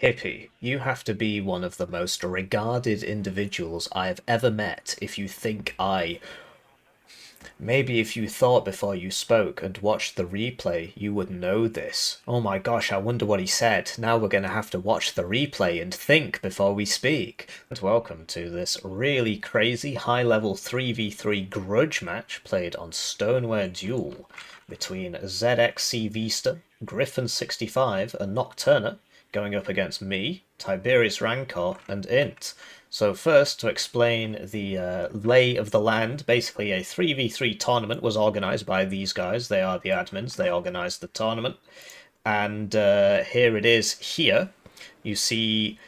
Hippie, you have to be one of the most regarded individuals I have ever met if you think maybe if you thought before you spoke and watched the replay, you would know this. Oh my gosh, I wonder what he said. Now we're going to have to watch the replay and think before we speak. And welcome to this really crazy high-level 3v3 grudge match played on Stoneware Duel between ZXC Vista, Griffin65, and Nocturna, going up against me, Tiberius Rancor, and Int. So first, to explain the lay of the land, basically a 3v3 tournament was organized by these guys. They are the admins. They organized the tournament. And here it is here. You see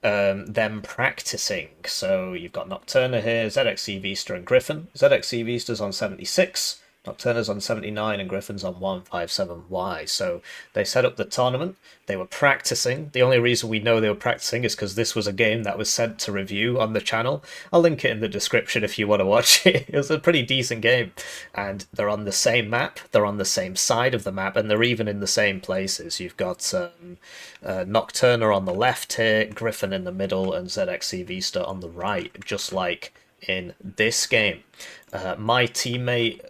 them practicing. So you've got Nocturna here, ZXC Vista and Griffin. ZXC Vista's on 76, Nocturna's on 79, and Griffin's on 157Y. So they set up the tournament. They were practicing. The only reason we know they were practicing is because this was a game that was sent to review on the channel. I'll link it in the description if you want to watch it. It was a pretty decent game. And they're on the same map, they're on the same side of the map, and they're even in the same places. You've got Nocturna on the left here, Griffin in the middle, and ZXC Vista on the right, just like in this game. My teammates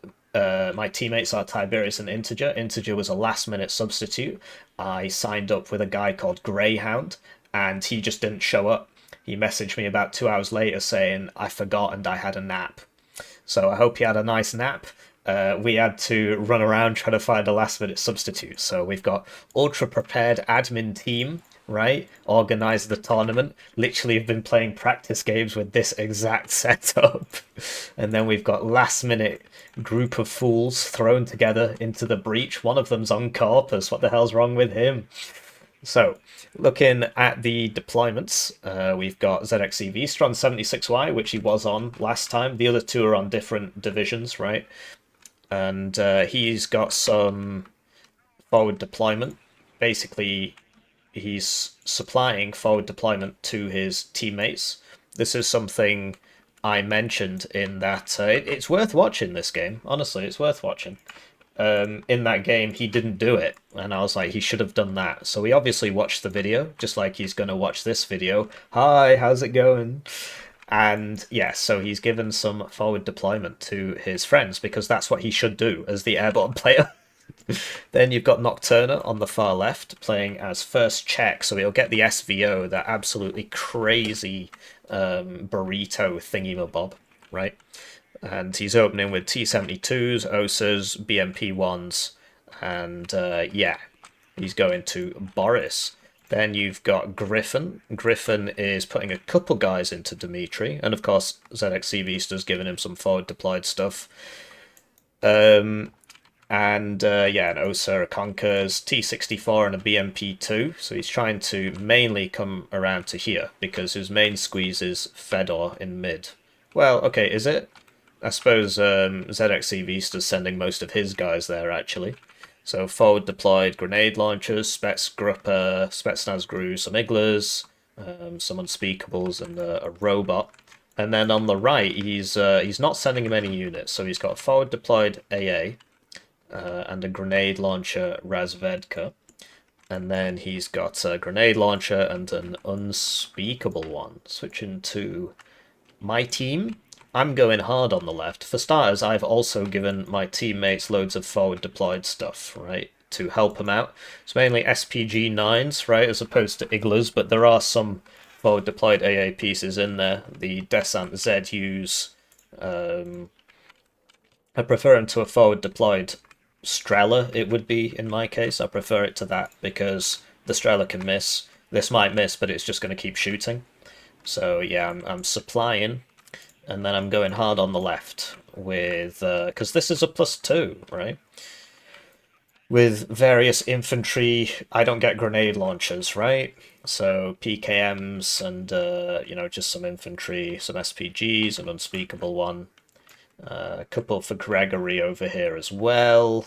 are Tiberius and Integer. Integer was a last-minute substitute. I signed up with a guy called Greyhound, and he just didn't show up. He messaged me about 2 hours later saying, I forgot and I had a nap. So I hope you had a nice nap. We had to run around trying to find a last-minute substitute. So we've got ultra-prepared admin team, right? Organized the tournament. Literally have been playing practice games with this exact setup. And then we've got last-minute group of fools thrown together into the breach. One of them's on Corpus. What the hell's wrong with him? So, looking at the deployments, we've got ZXC Vista on 76Y, which he was on last time. The other two are on different divisions, right? And he's got some forward deployment. Basically, he's supplying forward deployment to his teammates. This is something I mentioned in that it's worth watching this game. Honestly, it's worth watching. In that game, he didn't do it, and I was like, he should have done that. So he obviously watched the video, just like he's going to watch this video. Hi, how's it going? And yeah, so he's given some forward deployment to his friends because that's what he should do as the airborne player. Then you've got Nocturna on the far left playing as first check, so he'll get the SVO, that absolutely crazy burrito thingy-mabob, right? And he's opening with T-72s, OSAs, BMP-1s, and yeah, he's going to Boris. Then you've got Griffin. Griffin is putting a couple guys into Dimitri, and of course ZXC Vista's giving him some forward deployed stuff. And yeah, an OSA, a Conkers, T-64 and a BMP-2. So he's trying to mainly come around to here because his main squeeze is Fedor in mid. Well, okay, is it? I suppose ZXC Vista's sending most of his guys there, actually. So forward deployed grenade launchers, Spetsnaz Gru, some Iglas, some Unspeakables, and a robot. And then on the right, he's not sending him any units, so he's got a forward deployed AA, and a grenade launcher Razvedka. And then he's got a grenade launcher and an unspeakable one. Switching to my team, I'm going hard on the left. For starters, I've also given my teammates loads of forward deployed stuff, right, to help them out. It's mainly SPG-9s, right, as opposed to Iglas, but there are some forward deployed AA pieces in there. The Descent ZUs, I prefer them to a forward deployed Strela, it would be in my case. I prefer it to that because the Strela can miss. This might miss, but it's just going to keep shooting. So yeah, I'm supplying, and then I'm going hard on the left with, because this is a +2, right? With various infantry, I don't get grenade launchers, right? So PKMs and, you know, just some infantry, some SPGs, an unspeakable one. A couple for Gregory over here as well.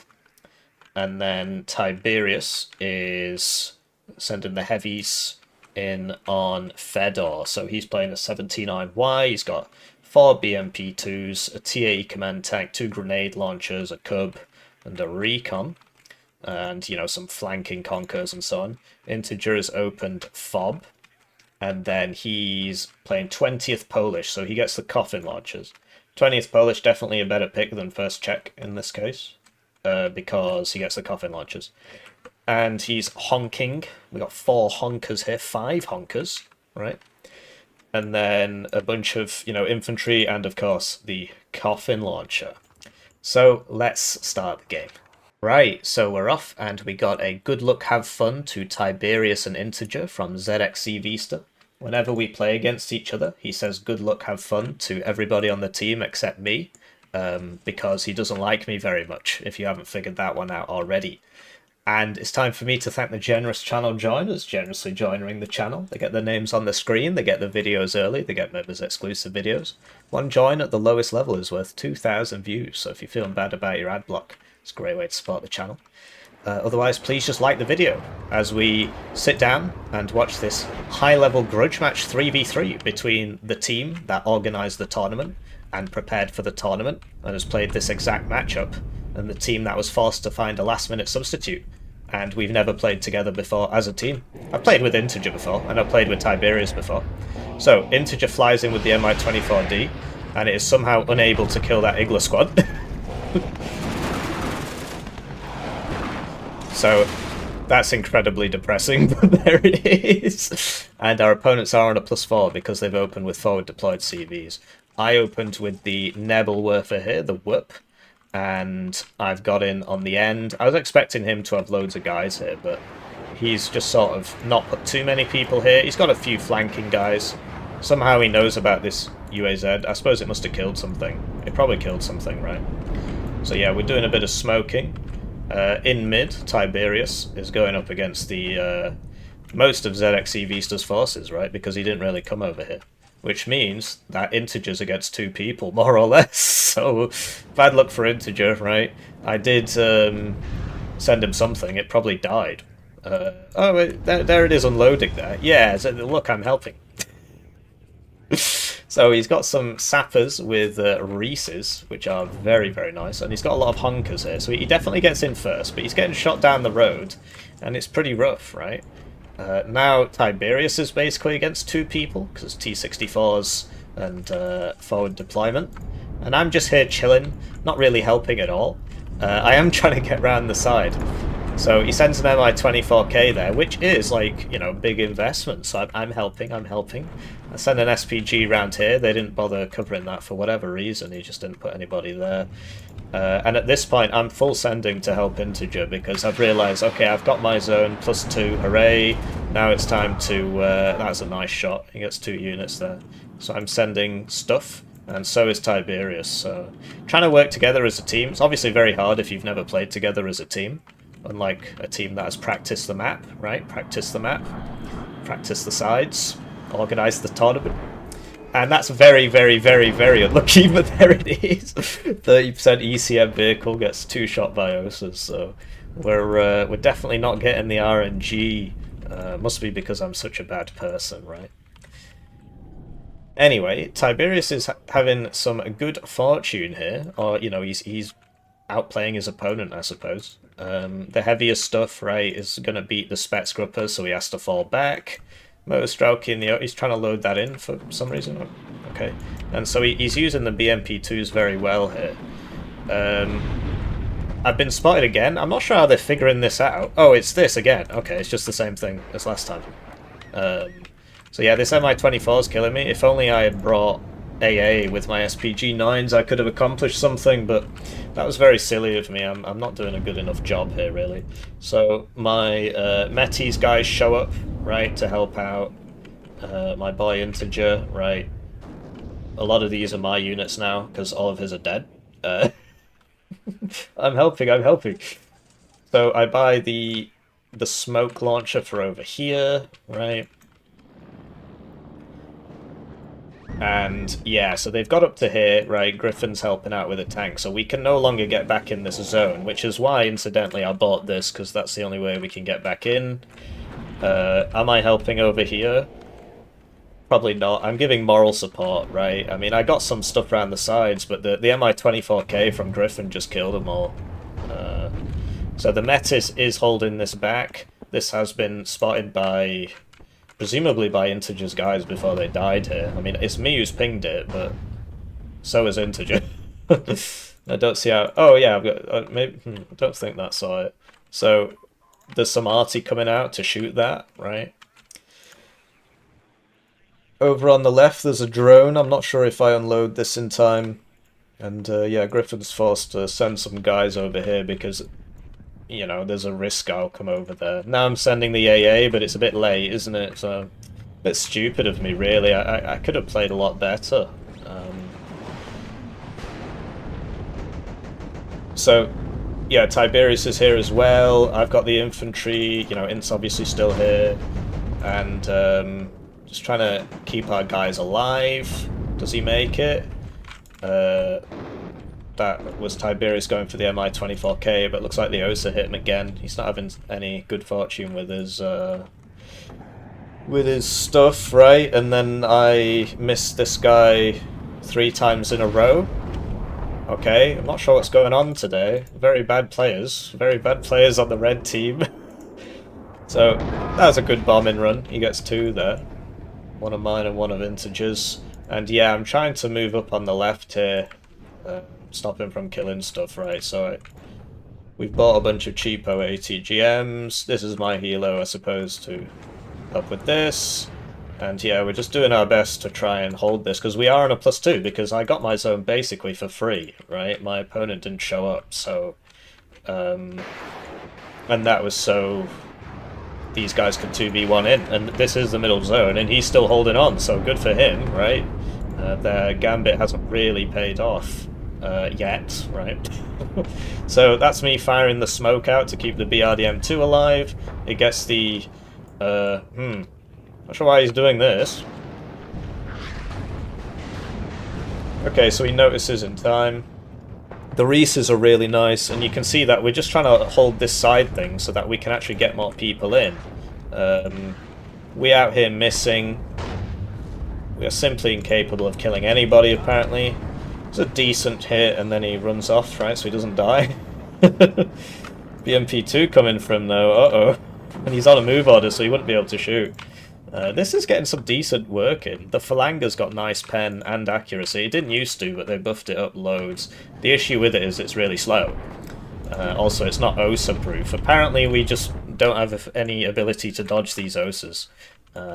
And then Tiberius is sending the heavies in on Fedor. So he's playing a 79Y. He's got 4 BMP-2s, a TAE command tank, 2 grenade launchers, a Cub, and a Recon. and, you know, some flanking conkers and so on. Integer has opened Fob, and then he's playing 20th Polish, so he gets the coffin launchers. 20th Polish, definitely a better pick than first Czech in this case, because he gets the coffin launchers. And he's honking. We got 4 honkers here, 5 honkers, right? And then a bunch of, you know, infantry, and of course the coffin launcher. So let's start the game. Right, so we're off, and we got a good luck have fun to Tiberius and Integer from ZXC Vista. Whenever we play against each other, he says good luck have fun to everybody on the team except me, because he doesn't like me very much, if you haven't figured that one out already. And it's time for me to thank the generous channel joiners, generously joining the channel. They get their names on the screen, they get the videos early, they get members exclusive videos. One join at the lowest level is worth 2,000 views, so if you're feeling bad about your ad block, it's a great way to support the channel. Otherwise, please just like the video as we sit down and watch this high-level grudge match 3v3 between the team that organised the tournament and prepared for the tournament and has played this exact matchup, and the team that was forced to find a last-minute substitute. And we've never played together before as a team. I've played with Integer before, and I've played with Tiberius before. So, Integer flies in with the Mi-24D, and it is somehow unable to kill that Igla squad. So, that's incredibly depressing, but there it is. And our opponents are on a +4 because they've opened with forward deployed CVs. I opened with the Nebelwerfer here, the Whoop, and I've got in on the end. I was expecting him to have loads of guys here, but he's just sort of not put too many people here. He's got a few flanking guys. Somehow he knows about this UAZ. I suppose it must have killed something. It probably killed something, right? So yeah, we're doing a bit of smoking. In mid, Tiberius is going up against the most of ZXC Vista's forces, right? Because he didn't really come over here. Which means that Integer's against 2 people, more or less. So, bad luck for Integer, right? I did send him something. It probably died. Oh, wait, there it is unloading there. Yeah, so look, I'm helping. So he's got some sappers with Reese's, which are very, very nice. And he's got a lot of honkers here. So he definitely gets in first, but he's getting shot down the road. And it's pretty rough, right? Now Tiberius is basically against 2 people, because T-64s and forward deployment. And I'm just here chilling, not really helping at all. I am trying to get round the side. So he sends an Mi-24K there, which is, like, you know, big investment. So I'm helping. I send an SPG round here. They didn't bother covering that for whatever reason. He just didn't put anybody there. And at this point, I'm full sending to help Integer because I've realised, okay, I've got my zone, +2, hooray. Now it's time to... that's a nice shot. He gets 2 units there. So I'm sending stuff, and so is Tiberius. So trying to work together as a team. It's obviously very hard if you've never played together as a team. Unlike a team that has practiced the map, right? Practice the map. Practice the sides. Organise the tournament. And that's very, very, very, very unlucky, but there it is. 30% ECM vehicle gets 2 shot by OSAs, so we're definitely not getting the RNG. Must be because I'm such a bad person, right? Anyway, Tiberius is having some good fortune here, or, you know, he's outplaying his opponent, I suppose. The heaviest stuff, right, is going to beat the Spetsgrupper, so he has to fall back. Motorstrauke in the... he's trying to load that in for some reason. Okay. And so he's using the BMP2s very well here. I've been spotted again. I'm not sure how they're figuring this out. Oh, it's this again. Okay, it's just the same thing as last time. So yeah, this Mi-24 is killing me. If only I had brought AA with my SPG-9s, I could have accomplished something, but that was very silly of me. I'm not doing a good enough job here, really. So my Metis guys show up, right, to help out. My boy Integer, right. A lot of these are my units now, because all of his are dead. I'm helping. So I buy the smoke launcher for over here, right? And yeah, so they've got up to here, right? Griffin's helping out with a tank, so we can no longer get back in this zone, which is why, incidentally, I bought this, because that's the only way we can get back in. Am I helping over here? Probably not. I'm giving moral support, right? I mean, I got some stuff around the sides, but the Mi-24K from Griffin just killed them all. So the Metis is holding this back. This has been spotted by, presumably by Integer's guys before they died here. I mean, it's me who's pinged it, but so is Integer. I don't see how... Oh, yeah, I've got... maybe, I don't think that saw it. So there's some arty coming out to shoot that, right? Over on the left, there's a drone. I'm not sure if I unload this in time. And, yeah, Griffin's forced to send some guys over here because, you know, there's a risk I'll come over there. Now I'm sending the AA, but it's a bit late, isn't it? So, a bit stupid of me, really. I could have played a lot better. So, yeah, Tiberius is here as well. I've got the infantry, you know, Int's obviously still here. And just trying to keep our guys alive. Does he make it? That was Tiberius going for the Mi-24K, but looks like the Osa hit him again. He's not having any good fortune with his stuff, right? And then I missed this guy 3 times in a row. Okay, I'm not sure what's going on today. Very bad players on the red team. So, that was a good bombing run. He gets 2 there. One of mine and one of Integer's. And yeah, I'm trying to move up on the left here. Stop him from killing stuff, right? So, we've bought a bunch of cheapo ATGMs. This is my helo, I suppose, to help with this. And yeah, we're just doing our best to try and hold this, because we are on a +2, because I got my zone basically for free, right? My opponent didn't show up, so... and that was so... these guys could 2v1 in, and this is the middle zone, and he's still holding on, so good for him, right? Their gambit hasn't really paid off yet, right? So that's me firing the smoke out to keep the BRDM2 alive. It gets the... not sure why he's doing this. Okay, so he notices in time. The Reeses are really nice, and you can see that we're just trying to hold this side thing so that we can actually get more people in. We out here missing. We are simply incapable of killing anybody, apparently. It's a decent hit, and then he runs off, right, so he doesn't die. BMP2 coming from, though, uh-oh. And he's on a move order, so he wouldn't be able to shoot. This is getting some decent work in. The Phalanger's got nice pen and accuracy. It didn't used to, but they buffed it up loads. The issue with it is it's really slow. Also, it's not OSA-proof. Apparently, we just don't have any ability to dodge these OSAs.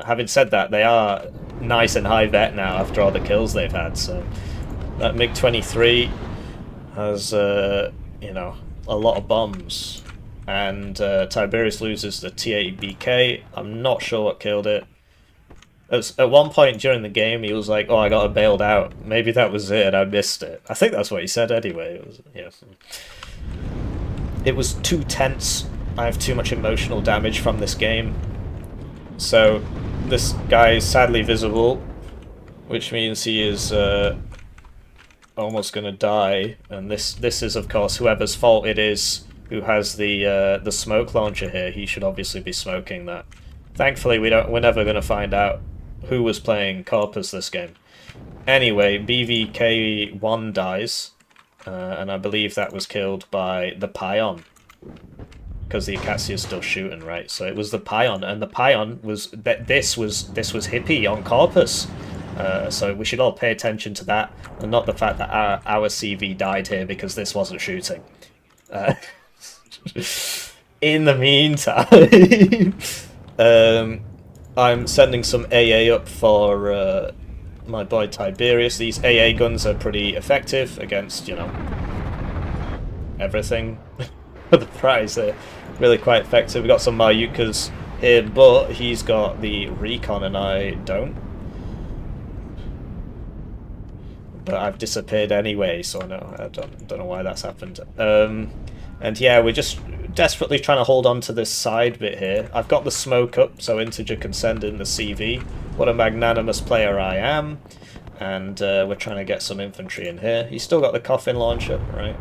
Having said that, they are nice and high vet now after all the kills they've had, so... That MiG-23 has, you know, a lot of bombs. And Tiberius loses the T-80BK. I'm not sure what killed it. At one point during the game, he was like, "Oh, I got bailed out." Maybe that was it, and I missed it. I think that's what he said anyway. It was, yeah. It was too tense. I have too much emotional damage from this game. So this guy is sadly visible, which means he is almost going to die. And this is, of course, whoever's fault it is who has the smoke launcher here. He should obviously be smoking that. Thankfully, we're never going to find out who was playing Corpus this game. Anyway, BVK1 dies, and I believe that was killed by the Pion, because the Acacia is still shooting, right? So it was the Pion, and the Pion was this was Hippie on Corpus. So we should all pay attention to that, and not the fact that our CV died here because this wasn't shooting. In the meantime, I'm sending some AA up for my boy Tiberius. These AA guns are pretty effective against, you know, everything. For the price, they're really quite effective. We've got some Mayukas here, but he's got the recon and I don't. But I've disappeared anyway, so I don't know why that's happened. And yeah, we're just desperately trying to hold on to this side bit here. I've got the smoke up, so Integer can send in the CV. What a magnanimous player I am. And we're trying to get some infantry in here. He's still got the coffin launcher, right?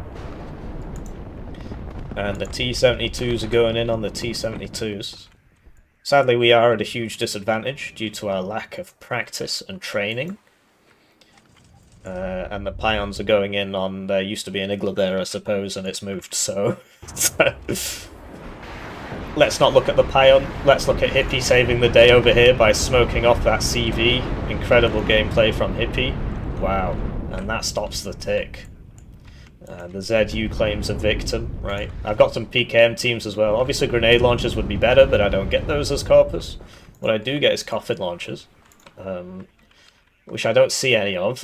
And the T-72s are going in on the T-72s. Sadly, we are at a huge disadvantage due to our lack of practice and training. And the pions are going in on, there used to be an igloo there, I suppose, and it's moved, so... Let's not look at the pion, let's look at Hippie saving the day over here by smoking off that CV. Incredible gameplay from Hippie. Wow, and that stops the tick. The ZU claims a victim, right? I've got some PKM teams as well. Obviously grenade launchers would be better, but I don't get those as corpus. What I do get is coffin launchers, which I don't see any of.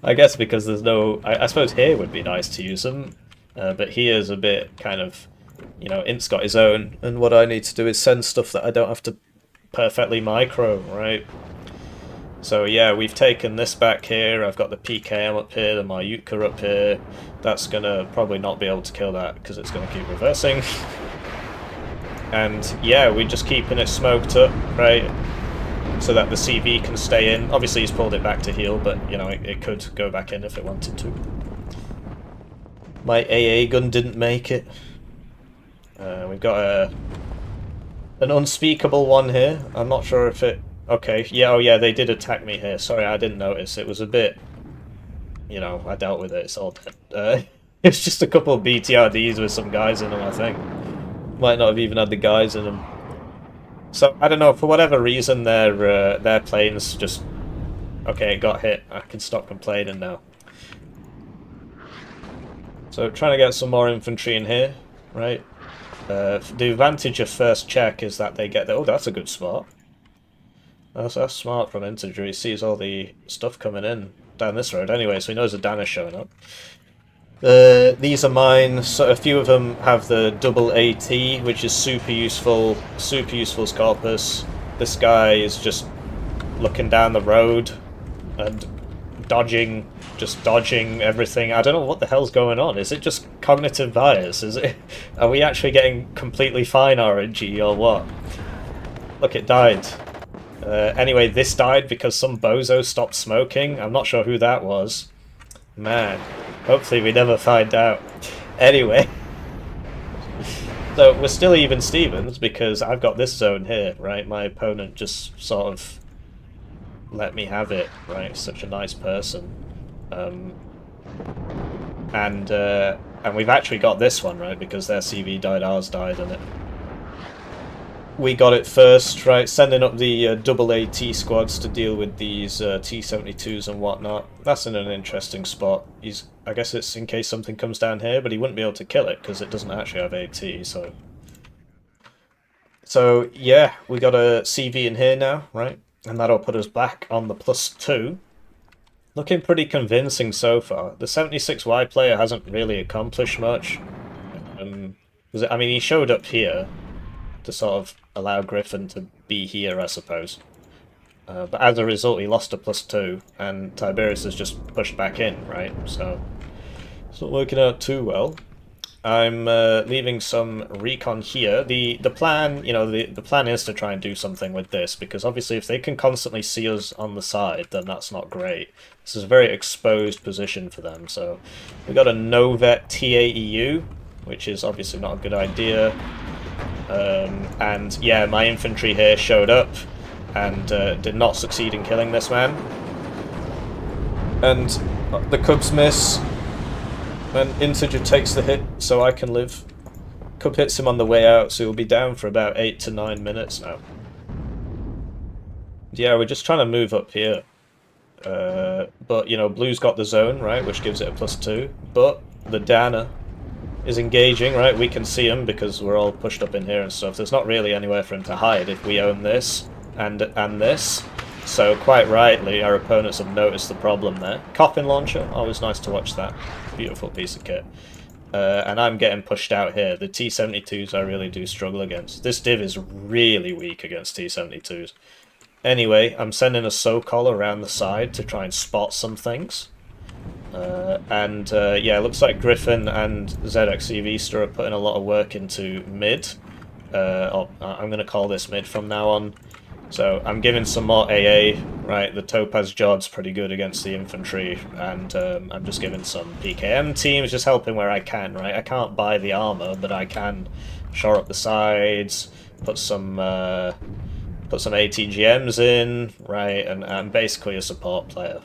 I guess because there's no... I suppose here would be nice to use them, but here's a bit kind of... You know, Int's got his own, and what I need to do is send stuff that I don't have to perfectly micro, right? So yeah, we've taken this back here, I've got the PKM up here, the Mayutka up here. That's gonna probably not be able to kill that, because it's gonna keep reversing. And yeah, we're just keeping it smoked up, right? So that the CV can stay in. Obviously he's pulled it back to heal, but you know, it could go back in if it wanted to. My AA gun didn't make it. We've got an unspeakable one here. I'm not sure if it... Okay, yeah, oh yeah, they did attack me here. Sorry, I didn't notice. It was a bit... You know, I dealt with it, it's all dead. It's just a couple of BTRDs with some guys in them, I think. Might not have even had the guys in them. So, I don't know, for whatever reason, their planes just... Okay, it got hit. I can stop complaining now. So, trying to get some more infantry in here, right? The advantage of first check is that they get the... Oh, that's a good spot. That's smart from Integer. He sees all the stuff coming in down this road anyway, so he knows a Dan is showing up. These are mine. So a few of them have the double AT, which is super useful as corpus. This guy is just looking down the road and just dodging everything. I don't know what the hell's going on. Is it just cognitive bias? Is it? Are we actually getting completely fine RNG or what? Look, it died. Anyway, this died because some bozo stopped smoking. I'm not sure who that was. Man, hopefully we never find out. Anyway. So we're still even Stevens because I've got this zone here, right? My opponent just sort of let me have it, right? Such a nice person. And we've actually got this one, right? Because their CV died, ours died, and we got it first, right? Sending up the double AT squads to deal with these T-72s and whatnot. That's in an interesting spot. I guess it's in case something comes down here, but he wouldn't be able to kill it because it doesn't actually have AT, so... So, yeah, we got a CV in here now, right? And that'll put us back on the +2. Looking pretty convincing so far. The 76Y player hasn't really accomplished much. I mean, he showed up here to sort of allow Griffin to be here, I suppose. But as a result, he lost a +2, and Tiberius has just pushed back in, right? So it's not working out too well. I'm leaving some recon here. The plan, you know, the plan is to try and do something with this, because obviously if they can constantly see us on the side, then that's not great. This is a very exposed position for them, so we got a Novet TAEU, which is obviously not a good idea. And yeah, my infantry here showed up and did not succeed in killing this man. And the Cubs miss. And Integer takes the hit, so I can live. Cub hits him on the way out, so he'll be down for about 8 to 9 minutes now. Yeah, we're just trying to move up here. But, you know, Blue's got the zone, right, which gives it a +2. But the Dana is engaging, right? We can see him because we're all pushed up in here and stuff. There's not really anywhere for him to hide if we own this and this. So quite rightly, our opponents have noticed the problem there. Coffin launcher, always nice to watch that. Beautiful piece of kit. And I'm getting pushed out here. The T-72s I really do struggle against. This div is really weak against T-72s. Anyway, I'm sending a SoCol around the side to try and spot some things. Yeah, it looks like Griffin and ZXCV are putting a lot of work into mid. I'm going to call this mid from now on. So I'm giving some more AA, right? The Topaz Jod's pretty good against the infantry, and I'm just giving some PKM teams, just helping where I can, right? I can't buy the armor, but I can shore up the sides, put some Put some ATGMs in, right, and I'm basically a support player.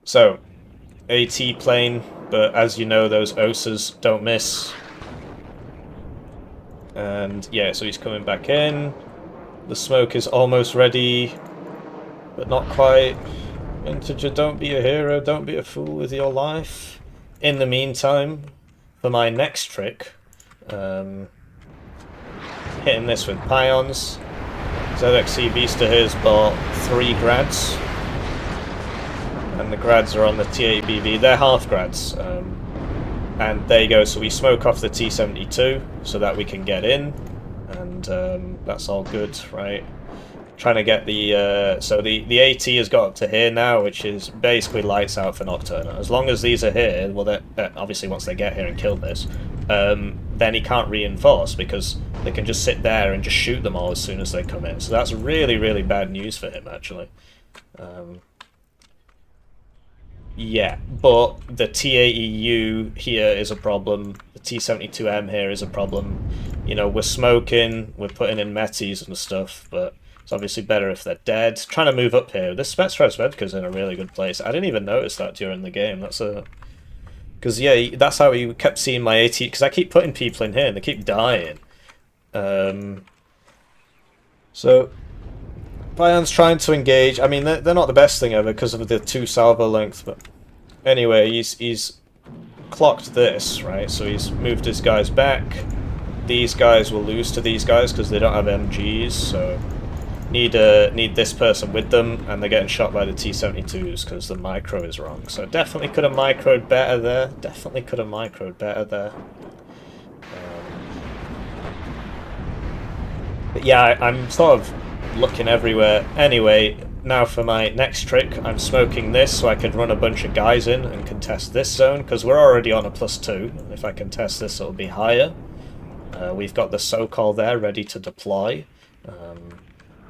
So, AT plane, but as you know, those OSAs don't miss. And yeah, so he's coming back in. The smoke is almost ready, but not quite. Integer, don't be a hero, don't be a fool with your life. In the meantime, for my next trick, hitting this with Pions. ZXC Beaster here's bought 3 grads. And the grads are on the T8BV, they're half grads. And there you go, so we smoke off the T72 so that we can get in. And that's all good, right? Trying to get the so the AT has got up to here now, which is basically lights out for Nocturna. As long as these are here, well, obviously once they get here and kill this, then he can't reinforce because they can just sit there and just shoot them all as soon as they come in. So that's really, really bad news for him, actually. Yeah, but the T80U here is a problem. The T72M here is a problem. You know, we're smoking, we're putting in metis and stuff, but it's obviously better if they're dead. Trying to move up here. This Spetsrosvedka's in a really good place. I didn't even notice that during the game. That's a... Because, yeah, that's how he kept seeing my AT... Because I keep putting people in here and they keep dying. So, Bayern's trying to engage. I mean, they're not the best thing ever because of the 2 salvo length, but... Anyway, he's clocked this, right? So he's moved his guys back. These guys will lose to these guys because they don't have MGs, so... Need this person with them, and they're getting shot by the T-72s because the micro is wrong. So definitely could have microed better there. Definitely could have microed better there. But yeah, I'm sort of looking everywhere. Anyway, now for my next trick, I'm smoking this so I can run a bunch of guys in and contest this zone, because we're already on a +2. If I contest this, it'll be higher. We've got the SoCal there ready to deploy.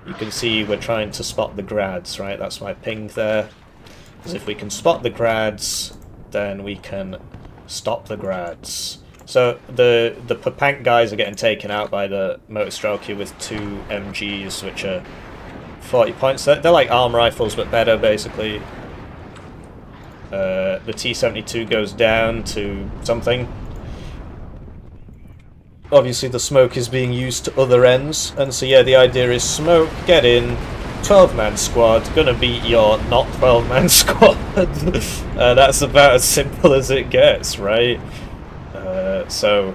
You can see we're trying to spot the grads, right? That's my ping there. Because if we can spot the grads, then we can stop the grads. So the PACT guys are getting taken out by the Motorstrelky with 2 MGs, which are 40 points. They're like arm rifles, but better, basically. The T-72 goes down to something. Obviously the smoke is being used to other ends, and so yeah, the idea is smoke, get in, 12-man squad, gonna beat your not 12-man squad. That's about as simple as it gets, right? So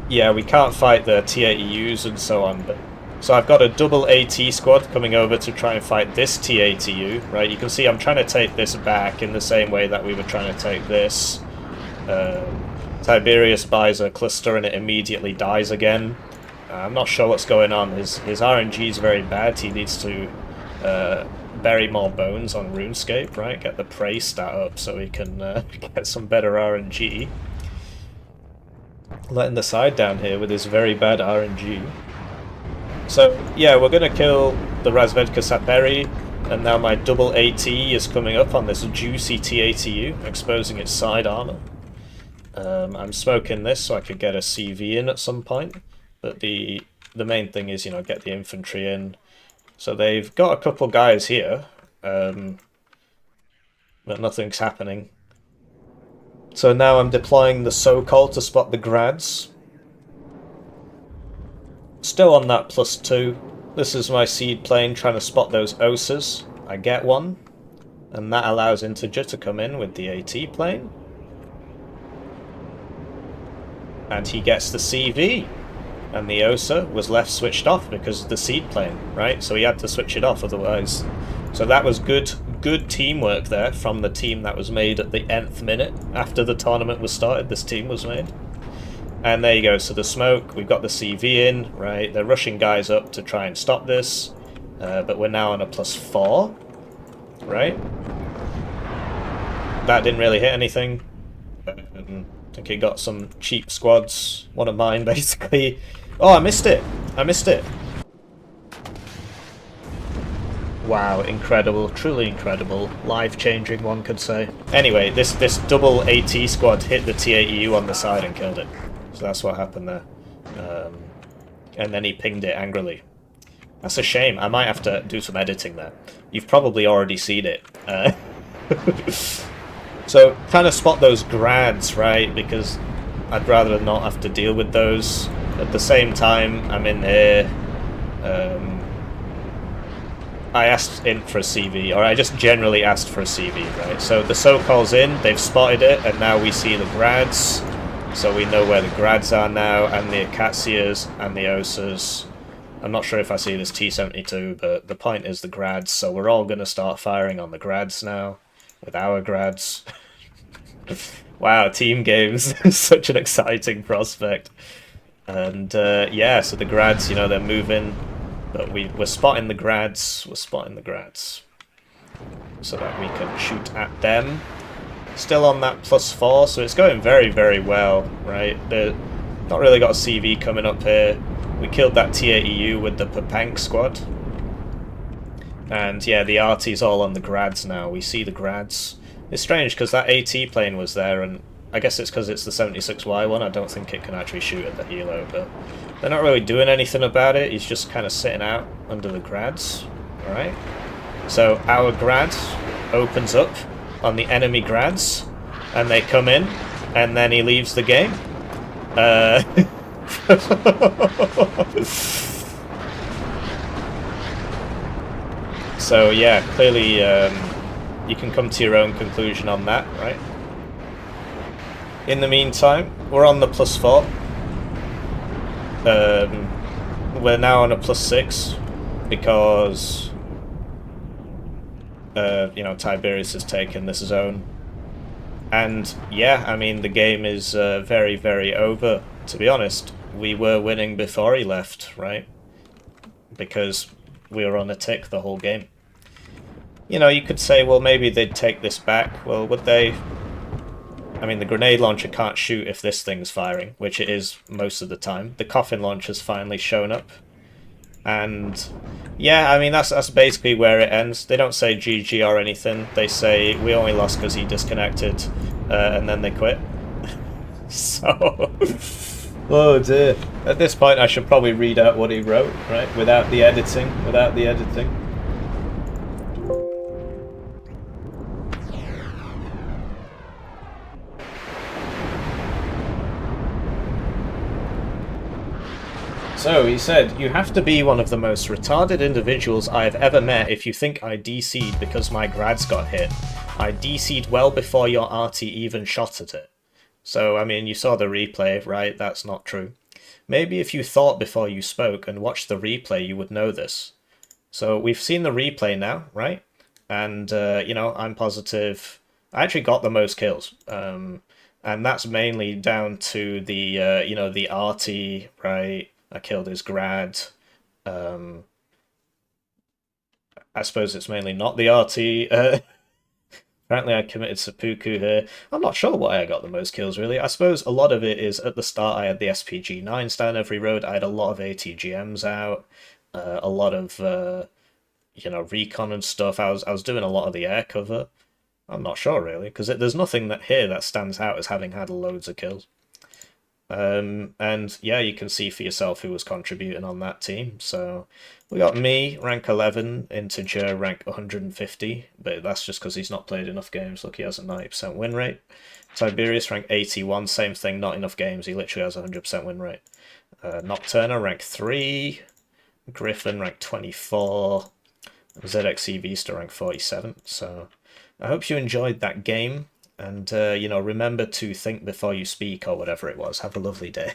yeah, we can't fight the T-80Us and so on, but so I've got a double AT squad coming over to try and fight this T-80U, right? You can see I'm trying to take this back in the same way that we were trying to take this. Tiberius buys a cluster and it immediately dies again. I'm not sure what's going on. His RNG is very bad. He needs to bury more bones on RuneScape, right? Get the prey stat up so he can get some better RNG. Letting the side down here with his very bad RNG. So, yeah, we're going to kill the Razvedka Saperi, and now my double AT is coming up on this juicy T-80U, exposing its side armor. I'm smoking this so I could get a CV in at some point, but the main thing is, you know, get the infantry in. So they've got a couple guys here, but nothing's happening. So now I'm deploying the SoCal to spot the grads. Still on that +2. This is my seed plane trying to spot those OSAs. I get one, and that allows Integer to come in with the AT plane. And he gets the CV, and the OSA was left switched off because of the seed plane, right? So he had to switch it off otherwise. So that was good teamwork there from the team that was made at the nth minute after the tournament was started. This team was made. And there you go, so the smoke, we've got the CV in, right? They're rushing guys up to try and stop this, but we're now on a +4, right? That didn't really hit anything. I think he got some cheap squads, one of mine basically. Oh, I missed it! I missed it! Wow, incredible, truly incredible. Life-changing, one could say. Anyway, this double AT squad hit the T-80U on the side and killed it. So that's what happened there. And then he pinged it angrily. That's a shame. I might have to do some editing there. You've probably already seen it. So, kind of spot those grads, right? Because I'd rather not have to deal with those. At the same time, I'm in here. I asked in for a CV, or I just generally asked for a CV, right? So the so-call's in, they've spotted it, and now we see the grads. So we know where the grads are now, and the Acacias, and the Osas. I'm not sure if I see this T-72, but the point is the grads, so we're all going to start firing on the grads now, with our grads. Wow, team games, such an exciting prospect. And yeah, so the grads, you know, they're moving, but we're spotting the grads, so that we can shoot at them. Still on that +4, so it's going very, very well, right? They're not really got a CV coming up here. We killed that T-80U with the PACT squad. And yeah, the RT's all on the grads now. We see the grads. It's strange because that AT plane was there, and I guess it's because it's the 76Y one. I don't think it can actually shoot at the helo, but they're not really doing anything about it. He's just kind of sitting out under the grads. Alright. So our grad opens up on the enemy grads, and they come in, and then he leaves the game. So yeah, clearly you can come to your own conclusion on that, right? In the meantime, we're on the +4. We're now on a +6 because you know, Tiberius has taken this zone. And yeah, I mean, the game is very, very over. To be honest, we were winning before he left, right? Because we were on a tick the whole game. You know, you could say, well, maybe they'd take this back. Well, would they? I mean, the grenade launcher can't shoot if this thing's firing, which it is most of the time. The coffin launcher's finally shown up. And yeah, I mean, that's basically where it ends. They don't say GG or anything. They say, we only lost because he disconnected, and then they quit. So, oh dear. At this point, I should probably read out what he wrote, right? Without the editing. So he said, you have to be one of the most retarded individuals I have ever met if you think I DC'd because my grads got hit. I DC'd well before your RT even shot at it. So, I mean, you saw the replay, right? That's not true. Maybe if you thought before you spoke and watched the replay, you would know this. So we've seen the replay now, right? And, you know, I'm positive. I actually got the most kills. And that's mainly down to the, you know, the RT, right? I killed his grad. I suppose it's mainly not the RT. Apparently I committed seppuku here. I'm not sure why I got the most kills, really. I suppose a lot of it is, at the start I had the SPG-9 down every road. I had a lot of ATGMs out. A lot of, you know, recon and stuff. I was doing a lot of the air cover. I'm not sure, really, because there's nothing here that stands out as having had loads of kills. And yeah, you can see for yourself who was contributing on that team. So we got me, rank 11, integer, rank 150, but that's just because he's not played enough games. Look, he has a 90% win rate. Tiberius, rank 81, same thing, not enough games. He literally has a 100% win rate. Nocturna, rank 3. Griffin, rank 24. ZXC Vista, rank 47. So I hope you enjoyed that game. And, you know, remember to think before you speak or whatever it was. Have a lovely day.